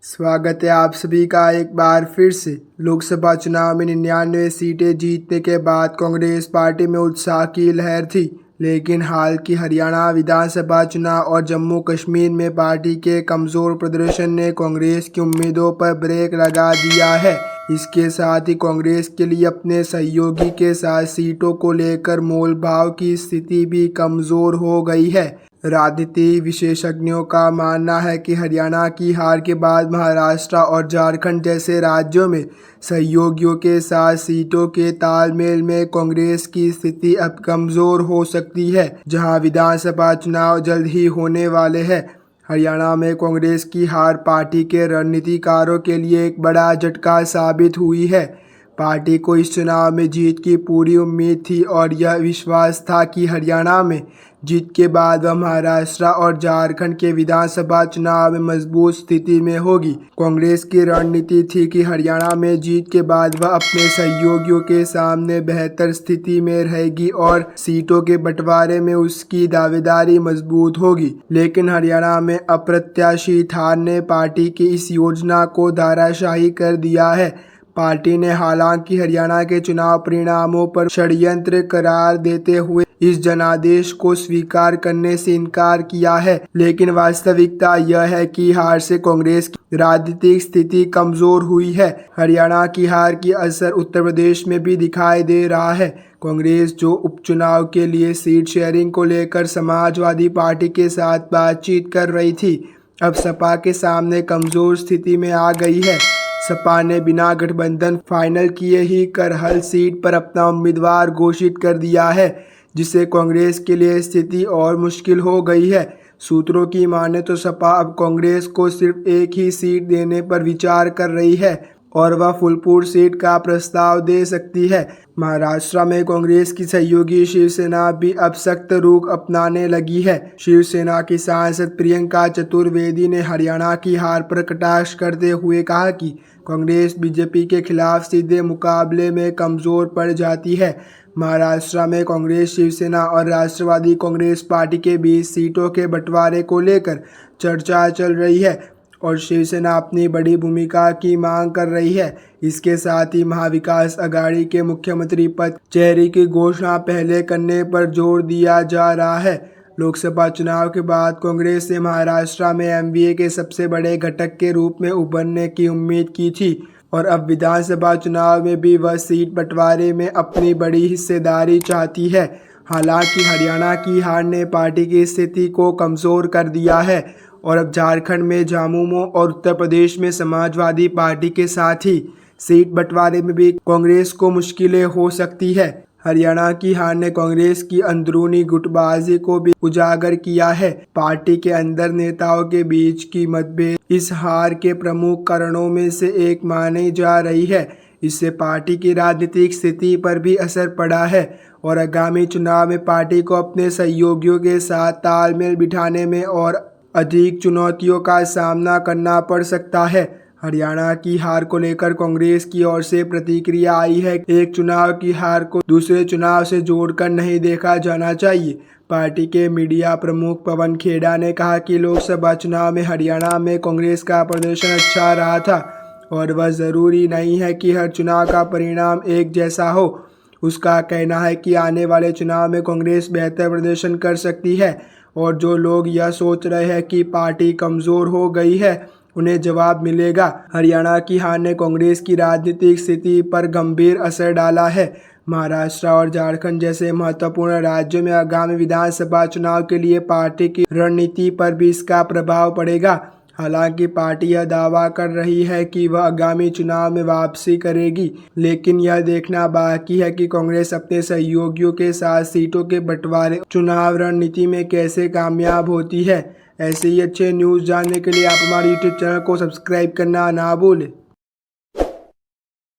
स्वागत है आप सभी का एक बार फिर से। लोकसभा चुनाव में 99 सीटें जीतने के बाद कांग्रेस पार्टी में उत्साह की लहर थी, लेकिन हाल की हरियाणा विधानसभा चुनाव और जम्मू कश्मीर में पार्टी के कमज़ोर प्रदर्शन ने कांग्रेस की उम्मीदों पर ब्रेक लगा दिया है। इसके साथ ही कांग्रेस के लिए अपने सहयोगी के साथ सीटों को लेकर मोलभाव की स्थिति भी कमज़ोर हो गई है। राजनीति विशेषज्ञों का मानना है कि हरियाणा की हार के बाद महाराष्ट्र और झारखंड जैसे राज्यों में सहयोगियों के साथ सीटों के तालमेल में कांग्रेस की स्थिति अब कमज़ोर हो सकती है, जहां विधानसभा चुनाव जल्द ही होने वाले हैं। हरियाणा में कांग्रेस की हार पार्टी के रणनीतिकारों के लिए एक बड़ा झटका साबित हुई है। पार्टी को इस चुनाव में जीत की पूरी उम्मीद थी और यह विश्वास था कि हरियाणा में जीत के बाद वह महाराष्ट्र और झारखंड के विधानसभा चुनाव में मजबूत स्थिति में होगी। कांग्रेस की रणनीति थी कि हरियाणा में जीत के बाद वह अपने सहयोगियों के सामने बेहतर स्थिति में रहेगी और सीटों के बंटवारे में उसकी दावेदारी मजबूत होगी। लेकिन हरियाणा में अप्रत्याशित हार ने पार्टी की इस योजना को धराशायी कर दिया है। पार्टी ने हालांकि हरियाणा के चुनाव परिणामों पर षड्यंत्र करार देते हुए इस जनादेश को स्वीकार करने से इनकार किया है, लेकिन वास्तविकता यह है कि हार से कांग्रेस की राजनीतिक स्थिति कमजोर हुई है। हरियाणा की हार की असर उत्तर प्रदेश में भी दिखाई दे रहा है। कांग्रेस जो उपचुनाव के लिए सीट शेयरिंग को लेकर समाजवादी पार्टी के साथ बातचीत कर रही थी, अब सपा के सामने कमजोर स्थिति में आ गई है। सपा ने बिना गठबंधन फाइनल किए ही करहल सीट पर अपना उम्मीदवार घोषित कर दिया है, जिससे कांग्रेस के लिए स्थिति और मुश्किल हो गई है। सूत्रों की माने तो सपा अब कांग्रेस को सिर्फ एक ही सीट देने पर विचार कर रही है और वह फूलपुर सीट का प्रस्ताव दे सकती है। महाराष्ट्र में कांग्रेस की सहयोगी शिवसेना भी अब सख्त रुख अपनाने लगी है। शिवसेना की सांसद प्रियंका चतुर्वेदी ने हरियाणा की हार पर कटाक्ष करते हुए कहा कि कांग्रेस बीजेपी के खिलाफ सीधे मुकाबले में कमजोर पड़ जाती है। महाराष्ट्र में कांग्रेस, शिवसेना और राष्ट्रवादी कांग्रेस पार्टी के बीच सीटों के बंटवारे को लेकर चर्चा चल रही है और शिवसेना अपनी बड़ी भूमिका की मांग कर रही है। इसके साथ ही महाविकास आघाड़ी के मुख्यमंत्री पद चेहरे की घोषणा पहले करने पर जोर दिया जा रहा है। लोकसभा चुनाव के बाद कांग्रेस से महाराष्ट्र में एमवीए के सबसे बड़े घटक के रूप में उभरने की उम्मीद की थी और अब विधानसभा चुनाव में भी वह सीट बंटवारे में अपनी बड़ी हिस्सेदारी चाहती है। हालांकि हरियाणा की हार ने पार्टी की स्थिति को कमज़ोर कर दिया है और अब झारखंड में झामुमो और उत्तर प्रदेश में समाजवादी पार्टी के साथ ही सीट बंटवारे में भी कांग्रेस को मुश्किलें हो सकती है। हरियाणा की हार ने कांग्रेस की अंदरूनी गुटबाजी को भी उजागर किया है। पार्टी के अंदर नेताओं के बीच की मतभेद इस हार के प्रमुख कारणों में से एक मानी जा रही है। इससे पार्टी की राजनीतिक स्थिति पर भी असर पड़ा है और आगामी चुनाव में पार्टी को अपने सहयोगियों के साथ तालमेल बिठाने में और अधिक चुनौतियों का सामना करना पड़ सकता है। हरियाणा की हार को लेकर कांग्रेस की ओर से प्रतिक्रिया आई है। एक चुनाव की हार को दूसरे चुनाव से जोड़कर नहीं देखा जाना चाहिए। पार्टी के मीडिया प्रमुख पवन खेड़ा ने कहा कि लोकसभा चुनाव में हरियाणा में कांग्रेस का प्रदर्शन अच्छा रहा था और वह ज़रूरी नहीं है कि हर चुनाव का परिणाम एक जैसा हो। उसका कहना है कि आने वाले चुनाव में कांग्रेस बेहतर प्रदर्शन कर सकती है और जो लोग यह सोच रहे हैं कि पार्टी कमज़ोर हो गई है, उन्हें जवाब मिलेगा। हरियाणा की हार ने कांग्रेस की राजनीतिक स्थिति पर गंभीर असर डाला है। महाराष्ट्र और झारखंड जैसे महत्वपूर्ण राज्यों में आगामी विधानसभा चुनाव के लिए पार्टी की रणनीति पर भी इसका प्रभाव पड़ेगा। हालांकि पार्टी यह दावा कर रही है कि वह आगामी चुनाव में वापसी करेगी, लेकिन यह देखना बाकी है कि कांग्रेस अपने सहयोगियों के साथ सीटों के बंटवारे चुनाव रणनीति में कैसे कामयाब होती है। ऐसे ही अच्छे न्यूज़ जानने के लिए आप हमारे YouTube चैनल को सब्सक्राइब करना ना भूलें।